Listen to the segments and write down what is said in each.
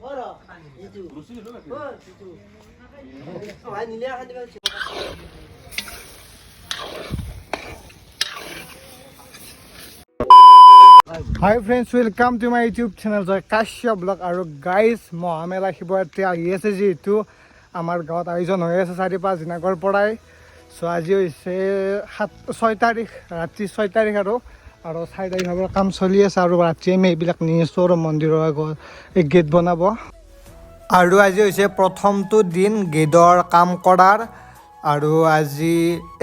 Hi friends, welcome to my YouTube channel Kashyap Vlog আৰু guys মহামেলা Shivratri আহি আছে যিহেতু আমাৰ গাঁৱত আয়োজন হৈ আছে 4-5 দিনৰ পৰাই সো আজি হৈছে 6 তাৰিখ ৰাতি 6 তাৰিখ আৰু 4 তাৰিখৰ কাম চলি আছে আৰু ৰাতি আমি এইবিলাক নিছো মন্দিৰৰ আগত এই গেট বনাব আৰু আজি হৈছে প্ৰথমটো দিন গেটৰ কাম কৰাৰ আৰু আজি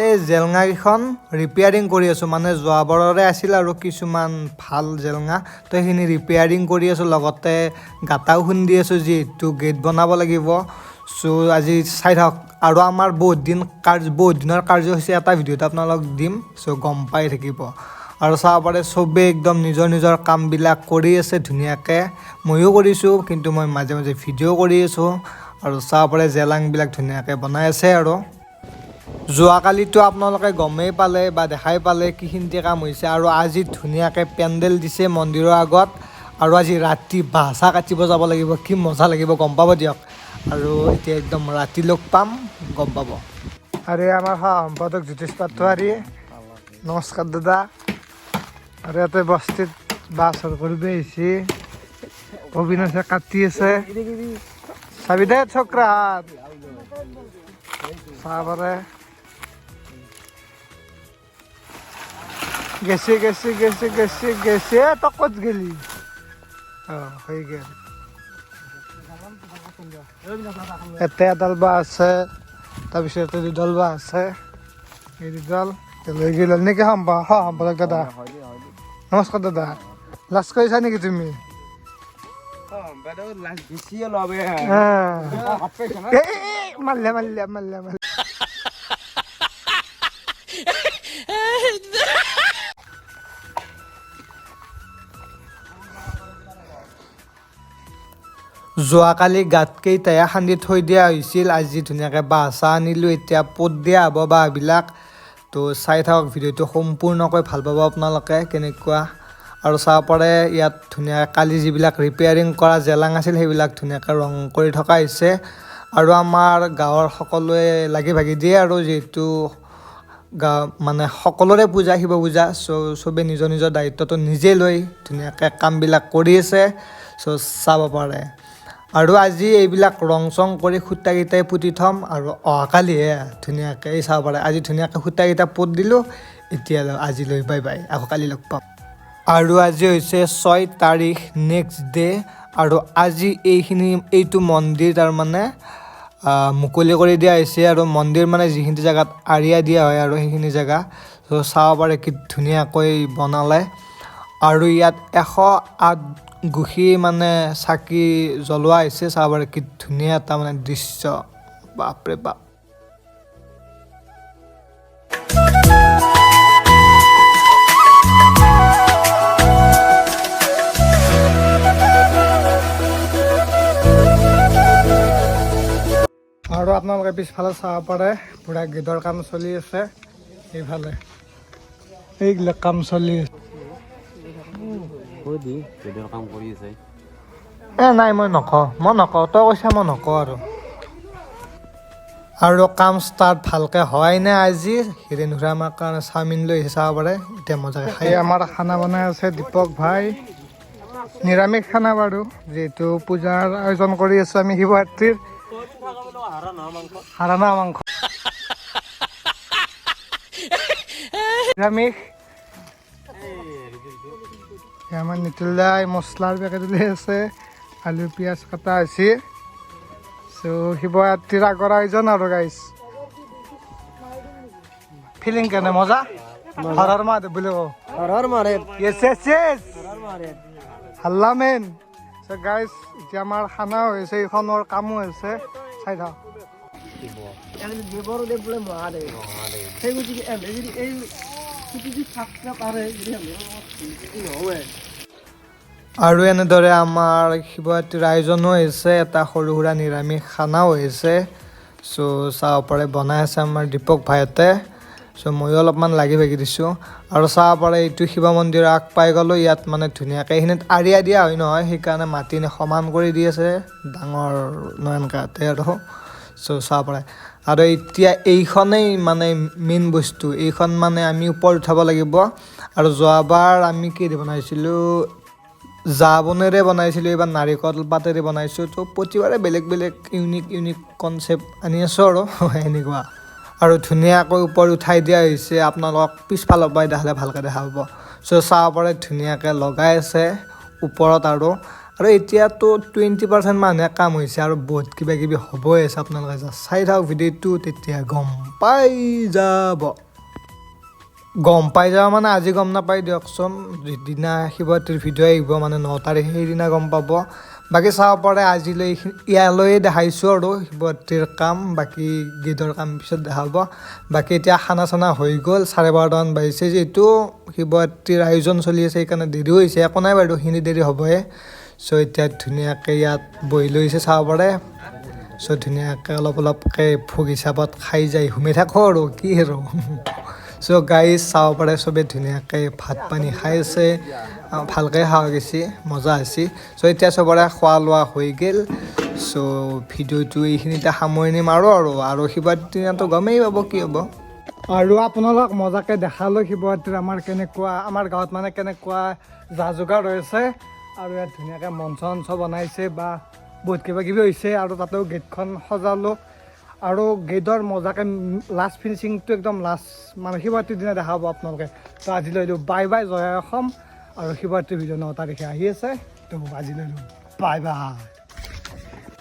এই জেলঙাখন ৰিপেয়াৰিং কৰি আছো মানে যোৱাবাৰৰে আছিল আৰু কিছুমান ভাল জেলঙা তো এইখিনি ৰিপেয়াৰিং কৰি আছো লগতে গাটাও খুন্দি আছো যেহেতু গেট বনাব লাগিব সো আজি চাই থাকক আৰু আমাৰ বহুত দিনৰ কাৰ্যসূচী এটা ভিডিঅ'ত আপোনালোক দিম সো গম পাই থাকিব আৰু চাব পাৰে চবে একদম নিজৰ কামবিলাক কৰি আছে ধুনীয়াকৈ ময়ো কৰিছোঁ কিন্তু মই মাজে মাজে ভিডিঅ' কৰি আছোঁ আৰু চাব পাৰে জেলাংবিলাক ধুনীয়াকৈ বনাই আছে আৰু যোৱাকালিতো আপোনালোকে গমেই পালে বা দেখাই পালে কিখিনিতে কাম হৈছে আৰু আজি ধুনীয়াকৈ পেণ্ডেল দিছে মন্দিৰৰ আগত আৰু আজি ৰাতি বাঁহচা কাটিব যাব লাগিব কি মজা লাগিব গম পাব দিয়ক আৰু এতিয়া একদম ৰাতি লগ পাম গম পাব আৰু আমাৰ সম্পাদক জ্যোতিষ পাটোৱাৰী নমস্কাৰ দাদা আৰু ইয়াতে বস্তিত বাছৰ কৰিব আহিছে অবিনাশে কাটি আছে চাবি দে চক্ৰা চাহ পাৰে গেছে তই ক'ত গেলি হৈ গেল এতে এডাল বা আছে তাৰপিছত দুডাল বা আছে এই দুডাল লৈ গেল নেকি সম্পাদক দাদা নমস্কাৰ দাদা লাজ কৰিছা নেকি তুমি মাল্লা যোৱাকালি গাঁতকেইটাই খান্দি থৈ দিয়া হৈছিল আজি ধুনীয়াকৈ বাঁহচা আনিলোঁ এতিয়া পদ দিয়া হ'ব বাঁহবিলাক তো চাই থাকক ভিডিঅ'টো সম্পূৰ্ণকৈ ভাল পাব আপোনালোকে কেনেকুৱা আৰু চাব পাৰে ইয়াত ধুনীয়াকৈ কালি যিবিলাক ৰিপেয়াৰিং কৰা জেলাং আছিল সেইবিলাক ধুনীয়াকৈ ৰং কৰি থকা হৈছে আৰু আমাৰ গাঁৱৰ সকলোৱে লাগি ভাগি দিয়ে আৰু যিহেতু মানে সকলোৰে পূজা শিৱ পূজা চবে নিজৰ দায়িত্বটো নিজে লৈ ধুনীয়াকৈ কামবিলাক কৰি আছে চাব পাৰে আৰু আজি এইবিলাক ৰং চং কৰি সূতাকেইটাই পুতি থ'ম আৰু অহাকালিহে ধুনীয়াকৈ চাব পাৰে আজি ধুনীয়াকৈ সূতাকেইটা পুত দিলোঁ এতিয়া আজিলৈ বাই বাই আকৌ কালি লগ পাম আৰু আজি হৈছে 6 তাৰিখ নেক্সট ডে আৰু আজি এইটো মন্দিৰ তাৰমানে মুকলি কৰি দিয়া হৈছে আৰু মন্দিৰ মানে যিখিনি জেগাত আৰিয়া দিয়া হয় আৰু সেইখিনি জেগা চাব পাৰে কি ধুনীয়াকৈ বনালে আৰু ইয়াত 108 গুখি মানে চাকি জ্বলোৱা হৈছে চাব পাৰে কি ধুনীয়া এটা মানে দৃশ্য বাপৰে বাপ আৰু আপোনালোকে পিছফালে চাব পাৰে পুৰা গেটৰ কাম চলি আছে এইফালে এইবিলাক কাম চলি আছে নাই মই নকওঁ তই কৈছা মই নকওঁ আৰু কাম ষ্টাৰ্ট ভালকৈ হোৱাই নাই আজি হিৰেণ খুৰা আমাৰ কাৰণে চাওমিন লৈ আহিছে চাব পাৰে এতিয়া মজাকৈ খাই আমাৰ খানা বনাই আছে দীপক ভাই নিৰামিষ খানা বাৰু যিহেতু পূজাৰ আয়োজন কৰি আছোঁ আমি শিৱৰাত্ৰিৰ হাৰানা মাংস নিৰামিষ আমাৰ নিতুলাই মছলাৰ পেকেট লৈ আছে আলু পিঁয়াজ কটা হৈছে শিৱৰাত্ৰিৰ আগৰ আয়োজন আৰু গাইজ ফিলিং কেনে মজা হৰৰ মহাদেৱ বুলি কওঁ হাল্লা মেন গাইজ এতিয়া আমাৰ খানা হৈছে এইখনৰ কামো হৈছে চাই থাক আৰু এনেদৰে আমাৰ শিৱৰাত্ৰিৰ আয়োজনো হৈছে এটা সৰু সুৰা নিৰামিষ খানাও হৈছে চাব পাৰে বনাই আছে আমাৰ দীপক ভাইহঁতে চ' ময়ো অলপমান লাগি ভাগি দিছোঁ আৰু চাব পাৰে এইটো শিৱ মন্দিৰৰ আগ পাই গ'লোঁ ইয়াত মানে ধুনীয়াকৈ এইখিনিত আৰিয়া দিয়া হয় নহয় সেইকাৰণে মাটি সমান কৰি দি আছে ডাঙৰ নয়নকাতে আৰু চ' চাব পাৰে আৰু এতিয়া এইখনেই মানে মেইন বস্তু এইখন মানে আমি ওপৰত উঠাব লাগিব আৰু যোৱাবাৰ আমি কি দি বনাইছিলোঁ জাবনেৰে বনাইছিলোঁ এইবাৰ নাৰিকল পাতেৰে বনাইছোঁ তো প্ৰতিবাৰে বেলেগ বেলেগ ইউনিক কনচেপ্ট আনি আছোঁ আৰু এনেকুৱা আৰু ধুনীয়াকৈ ওপৰত উঠাই দিয়া হৈছে আপোনালোকক পিছফালৰ পৰাই দেখালে ভালকৈ দেখা পাব চ' চাব পাৰে ধুনীয়াকৈ লগাই আছে ওপৰত আৰু এতিয়াতো 20% মানুহে কাম হৈছে আৰু বহুত কিবা কিবি হ'বই আছে আপোনালোকে চাই থাকক ভিডিঅ'টো তেতিয়া গম পাই যাব মানে আজি গম নাপাই দিয়কচোন যিদিনা শিৱৰাত্ৰিৰ ভিডিঅ' আহিব মানে 9 তাৰিখ সেইদিনা গম পাব বাকী চাব পাৰে আজিলৈ ইয়ালৈয়ে দেখাইছোঁ আৰু শিৱৰাত্ৰিৰ কাম বাকী গীতৰ কাম পিছত দেখাব বাকী এতিয়া খানা চানা হৈ গ'ল 12:30মান বাজিছে যিহেতু শিৱৰাত্ৰিৰ আয়োজন চলি আছে সেইকাৰণে দেৰি হৈছে একো নাই বাৰু সেইখিনি দেৰি হ'বই চ' এতিয়া ধুনীয়াকৈ ইয়াত বহি লৈছে চাব পাৰে চ' ধুনীয়াকৈ অলপকৈ ভোগ হিচাপত খাই যাই ঘুমি থাকোঁ আৰু কি আৰু চ' গাইজ চাব পাৰে চবেই ধুনীয়াকৈ ভাত পানী খাই আছে ভালকৈ খাৱা গৈছে মজা হৈছে চ' এতিয়া চবৰে খোৱা লোৱা হৈ গ'ল চ' ভিডিঅ'টো এইখিনিতে সামৰণি মাৰোঁ আৰু শিৱৰাত্ৰিৰ দিনাতো গমেই পাব কি হ'ব আৰু আপোনালোক মজাকৈ দেখালোঁ শিৱৰাত্ৰিৰ আমাৰ গাঁৱত মানে কেনেকুৱা যা যোগাৰ হৈছে আৰু ইয়াত ধুনীয়াকৈ মঞ্চ বনাইছে বা বহুত কিবা কিবি হৈছে আৰু তাতেও গেটখন সজালোঁ আৰু গেটৰ মজাকৈ লাষ্ট ফিনিচিংটো একদম লাষ্ট মানে শিৱৰাত্ৰিৰ দিনা দেখাব আপোনালোকে তো আজিলৈ বাই বাই জয় অসম আৰু শিৱৰাত্ৰিৰ ভিডিঅ' 9 তাৰিখে আহি আছে তো আজিলৈ বাই বাই